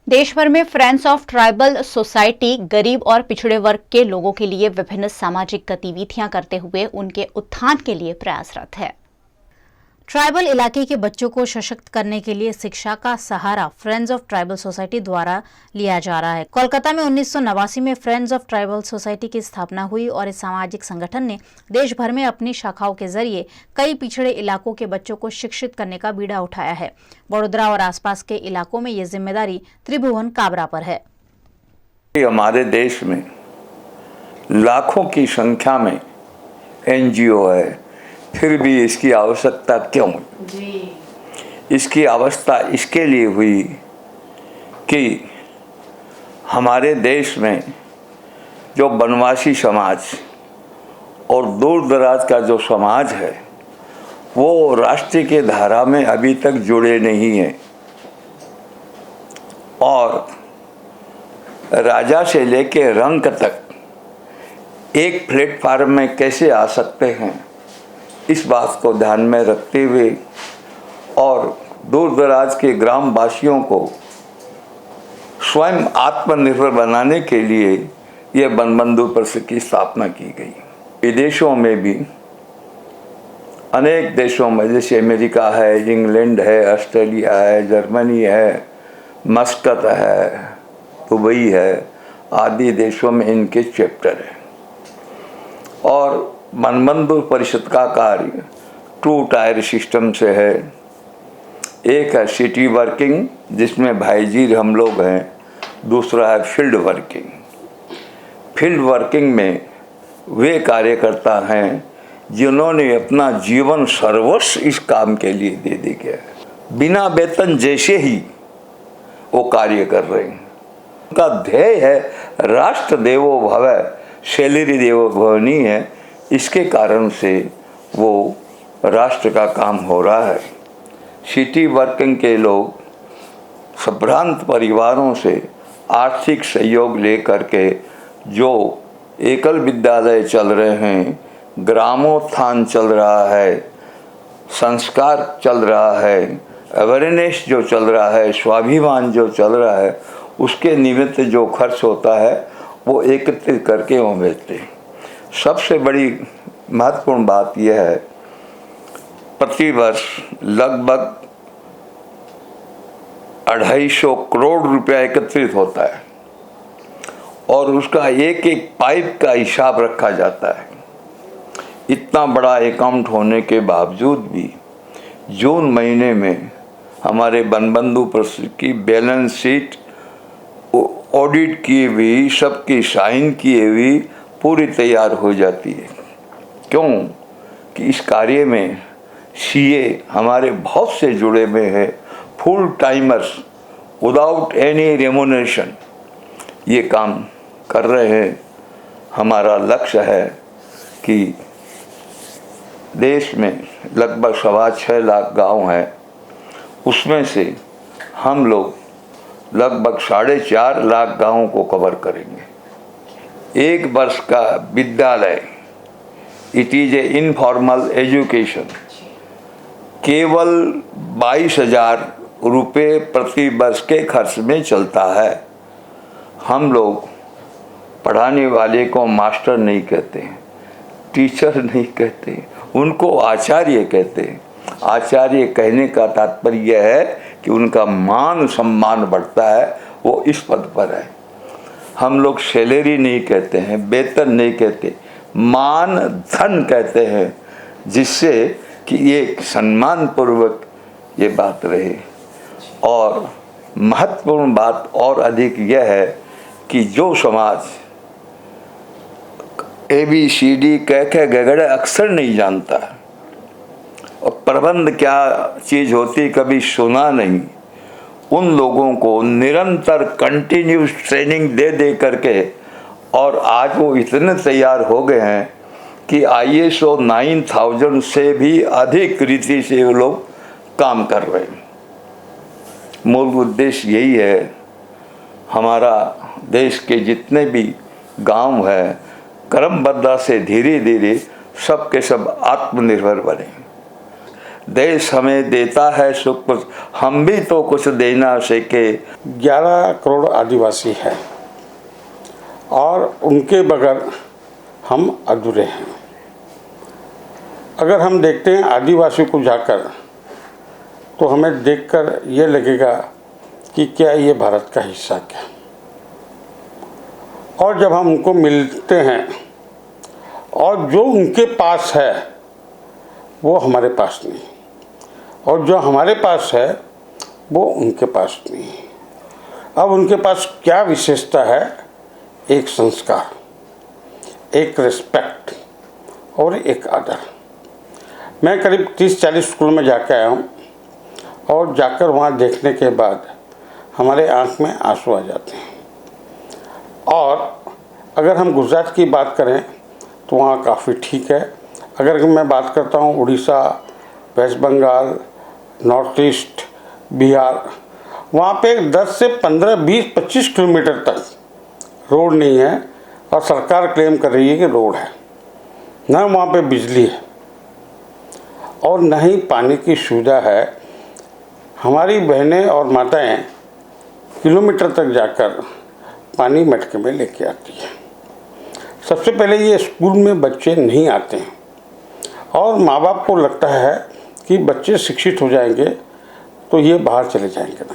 देश भर में फ्रेंड्स ऑफ ट्राइबल सोसाइटी गरीब और पिछड़े वर्ग के लोगों के लिए विभिन्न सामाजिक गतिविधियां करते हुए उनके उत्थान के लिए प्रयासरत है। ट्राइबल इलाके के बच्चों को सशक्त करने के लिए शिक्षा का सहारा फ्रेंड्स ऑफ ट्राइबल सोसाइटी द्वारा लिया जा रहा है। कोलकाता में 1989 में फ्रेंड्स ऑफ ट्राइबल सोसाइटी की स्थापना हुई और इस सामाजिक संगठन ने देश भर में अपनी शाखाओं के जरिए कई पिछड़े इलाकों के बच्चों को शिक्षित करने का बीड़ा उठाया है। बड़ोदरा और आसपास के इलाकों में ये जिम्मेदारी त्रिभुवन काबरा पर है। हमारे देश में लाखों की संख्या में एनजीओ है, फिर भी इसकी आवश्यकता क्यों? इसकी अवस्था इसके लिए हुई कि हमारे देश में जो वनवासी समाज और दूर दराज का जो समाज है वो राष्ट्र की धारा में अभी तक जुड़े नहीं हैं और राजा से लेके रंक तक एक प्लेटफार्म में कैसे आ सकते हैं, इस बात को ध्यान में रखते हुए और दूर दराज के ग्राम वासियों को स्वयं आत्मनिर्भर बनाने के लिए यह वनबंधु परिषद की स्थापना की गई। विदेशों में भी अनेक देशों में जैसे अमेरिका है, इंग्लैंड है, ऑस्ट्रेलिया है, जर्मनी है, मस्कत है, दुबई है आदि देशों में इनके चैप्टर हैं और वनबंधु परिषद का कार्य 2 टायर सिस्टम से है। एक है सिटी वर्किंग जिसमें भाईजीर हम लोग हैं, दूसरा है फील्ड वर्किंग। फील्ड वर्किंग में वे कार्यकर्ता हैं जिन्होंने अपना जीवन सर्वस्व इस काम के लिए दे दिया है, बिना वेतन जैसे ही वो कार्य कर रहे हैं। उनका ध्येय है राष्ट्र देवो भव, सैलरी देवो भव नहीं है, इसके कारण से वो राष्ट्र का काम हो रहा है। सिटी वर्किंग के लोग संभ्रांत परिवारों से आर्थिक सहयोग लेकर के जो एकल विद्यालय चल रहे हैं, ग्रामोत्थान चल रहा है, संस्कार चल रहा है, अवेयरनेस जो चल रहा है, स्वाभिमान जो चल रहा है, उसके निमित्त जो खर्च होता है वो एकत्रित करके वो भेजते हैं। सबसे बड़ी महत्वपूर्ण बात यह है, प्रतिवर्ष लगभग 250 करोड़ रुपया एकत्रित होता है और उसका एक एक पाइप का हिसाब रखा जाता है। इतना बड़ा अकाउंट होने के बावजूद भी जून महीने में हमारे वनबंधु परिषद की बैलेंस शीट ऑडिट किए हुई, सबकी साइन किए हुई पूरी तैयार हो जाती है। क्यों कि इस कार्य में सीए हमारे बहुत से जुड़े हुए हैं, full timers without any remuneration ये काम कर रहे हैं। हमारा लक्ष्य है कि देश में लगभग 6.25 लाख गांव हैं, उसमें से हम लोग लगभग 4.5 लाख गांवों को कवर करेंगे। एक वर्ष का विद्यालय, it is a informal education, केवल 22,000 रुपये प्रति वर्ष के खर्च में चलता है। हम लोग पढ़ाने वाले को मास्टर नहीं कहते, टीचर नहीं कहते, उनको आचार्य कहते हैं। आचार्य कहने का तात्पर्य यह है कि उनका मान सम्मान बढ़ता है, वो इस पद पर है। हम लोग सैलरी नहीं कहते हैं, वेतन नहीं कहते, मान धन कहते हैं, जिससे कि ये सम्मान पूर्वक ये बात रहे। और महत्वपूर्ण बात और अधिक यह है कि जो समाज ABCD कह के गगड़े अक्षर नहीं जानता और प्रबंध क्या चीज़ होती कभी सुना नहीं, उन लोगों को निरंतर कंटिन्यूस ट्रेनिंग दे दे करके और आज वो इतने तैयार हो गए हैं कि ISO 9000 से भी अधिक रीति से वो लोग काम कर रहे हैं। मूल उद्देश्य यही है, हमारा देश के जितने भी गांव हैं क्रमबद्ध से धीरे धीरे सब के सब आत्मनिर्भर बने। देश हमें देता है सुख कुछ, हम भी तो कुछ देना सीखे। 11 करोड़ आदिवासी हैं और उनके बगैर हम अधूरे हैं। अगर हम देखते हैं आदिवासी को जाकर तो हमें देखकर ये लगेगा कि क्या ये भारत का हिस्सा क्या। और जब हम उनको मिलते हैं और जो उनके पास है वो हमारे पास नहीं, और जो हमारे पास है वो उनके पास नहीं। अब उनके पास क्या विशेषता है? एक संस्कार, एक रिस्पेक्ट और एक आदर। मैं करीब 30-40 स्कूल में जाकर आया हूँ और जाकर वहाँ देखने के बाद हमारे आँख में आंसू आ जाते हैं। और अगर हम गुजरात की बात करें तो वहाँ काफ़ी ठीक है। अगर मैं बात करता हूँ Orissa, West Bengal, North East, Bihar, वहाँ पे 10 से 15, 20, 25 किलोमीटर तक रोड नहीं है और सरकार क्लेम कर रही है कि रोड है। न वहाँ पे बिजली है और न ही पानी की सुविधा है। हमारी बहनें और माताएं किलोमीटर तक जाकर पानी मटके में लेके आती है। सबसे पहले ये स्कूल में बच्चे नहीं आते हैं और माँ बाप को लगता है कि बच्चे शिक्षित हो जाएंगे तो ये बाहर चले जाएंगे।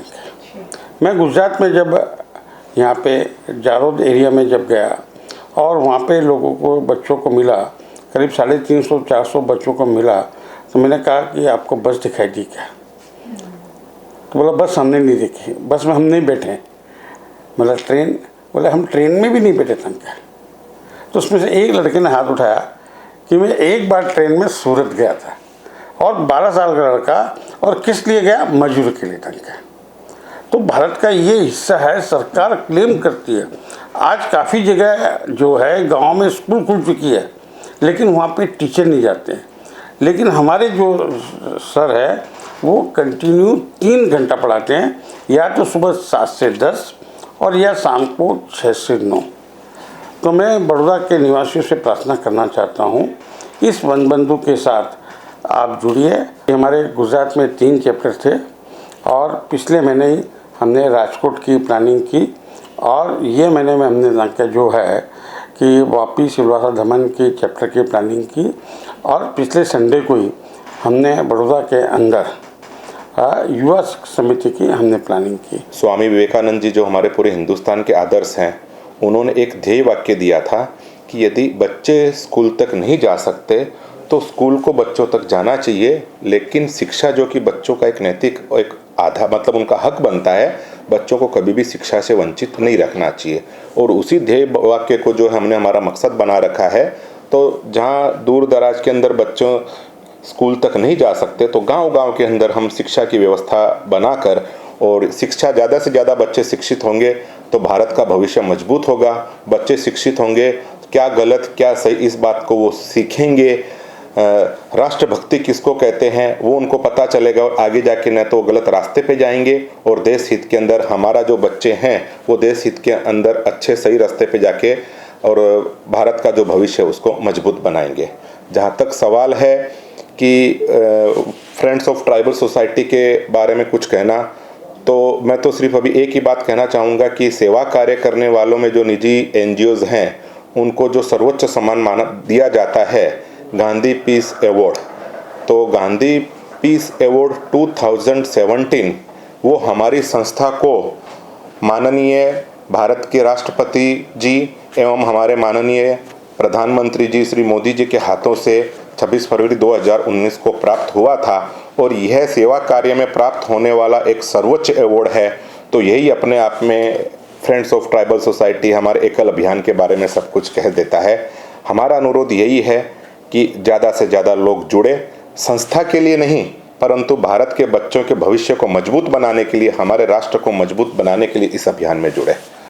मैं गुजरात में जब यहाँ पे जारोद एरिया में जब गया और वहाँ पे लोगों को, बच्चों को मिला, करीब 350-400 बच्चों को मिला, तो मैंने कहा कि आपको बस दिखाई दी क्या? तो बोला बस हमने नहीं देखी, बस में हम नहीं बैठे। मतलब ट्रेन? बोले हम ट्रेन में भी नहीं बैठे थे। क्या? तो उसमें से एक लड़के ने हाथ उठाया कि मैं एक बार ट्रेन में सूरत गया था और 12 साल का लड़का, और किस लिए गया? मजदूर के लिए ढंग का। तो भारत का ये हिस्सा है, सरकार क्लेम करती है। आज काफ़ी जगह जो है गांव में स्कूल खुल चुकी है लेकिन वहाँ पे टीचर नहीं जाते हैं। लेकिन हमारे जो सर है वो कंटिन्यू 3 घंटा पढ़ाते हैं, या तो सुबह 7 से 10 और या शाम को 6 से 9। तो मैं बड़ौदा के निवासियों से प्रार्थना करना चाहता हूँ, इस वनबंधु के साथ आप जुड़िए। हमारे गुजरात में 3 चैप्टर थे और पिछले महीने ही हमने राजकोट की प्लानिंग की और ये महीने में हमने जो है कि वापी सिलवासा दमन की चैप्टर की प्लानिंग की, और पिछले संडे को ही हमने बड़ौदा के अंदर युवा समिति की हमने प्लानिंग की। स्वामी विवेकानंद जी जो हमारे पूरे हिंदुस्तान के आदर्श हैं, उन्होंने एक ध्येय वाक्य दिया था कि यदि बच्चे स्कूल तक नहीं जा सकते तो स्कूल को बच्चों तक जाना चाहिए, लेकिन शिक्षा जो कि बच्चों का एक नैतिक एक आधा मतलब उनका हक बनता है, बच्चों को कभी भी शिक्षा से वंचित नहीं रखना चाहिए। और उसी ध्येय वाक्य को जो हमने हमारा मकसद बना रखा है, तो जहाँ दूर दराज के अंदर बच्चों स्कूल तक नहीं जा सकते तो गांव-गांव के अंदर हम शिक्षा की व्यवस्था बनाकर, और शिक्षा ज़्यादा से ज़्यादा बच्चे शिक्षित होंगे तो भारत का भविष्य मजबूत होगा। बच्चे शिक्षित होंगे, क्या गलत क्या सही इस बात को वो सीखेंगे, राष्ट्रभक्ति किसको कहते हैं वो उनको पता चलेगा, और आगे जाके न तो गलत रास्ते पे जाएंगे और देश हित के अंदर हमारा जो बच्चे हैं वो देश हित के अंदर अच्छे सही रास्ते पे जाके और भारत का जो भविष्य है उसको मजबूत बनाएंगे। जहाँ तक सवाल है कि फ्रेंड्स ऑफ ट्राइबल सोसाइटी के बारे में कुछ कहना, तो मैं तो सिर्फ अभी एक ही बात कहना चाहूँगा कि सेवा कार्य करने वालों में जो निजी NGOs हैं उनको जो सर्वोच्च सम्मान माना दिया जाता है गांधी पीस अवार्ड, तो गांधी पीस अवार्ड 2017 वो हमारी संस्था को माननीय भारत के राष्ट्रपति जी एवं हमारे माननीय प्रधानमंत्री जी श्री मोदी जी के हाथों से 26 फरवरी 2019 को प्राप्त हुआ था, और यह सेवा कार्य में प्राप्त होने वाला एक सर्वोच्च अवार्ड है। तो यही अपने आप में फ्रेंड्स ऑफ ट्राइबल सोसाइटी हमारे एकल अभियान के बारे में सब कुछ कह देता है। हमारा अनुरोध यही है कि ज़्यादा से ज़्यादा लोग जुड़े, संस्था के लिए नहीं परंतु भारत के बच्चों के भविष्य को मजबूत बनाने के लिए, हमारे राष्ट्र को मजबूत बनाने के लिए इस अभियान में जुड़े।